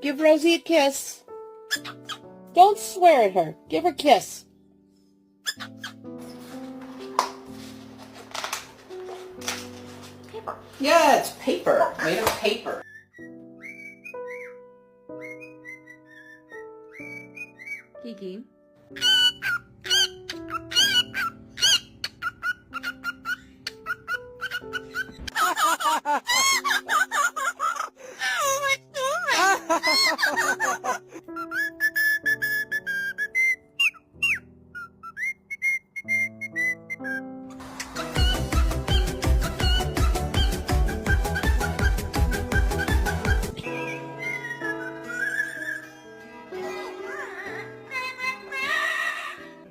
Give Rosie a kiss. Don't swear at her. Give her a kiss. Paper. Yeah, it's paper. Made of paper. Kiki.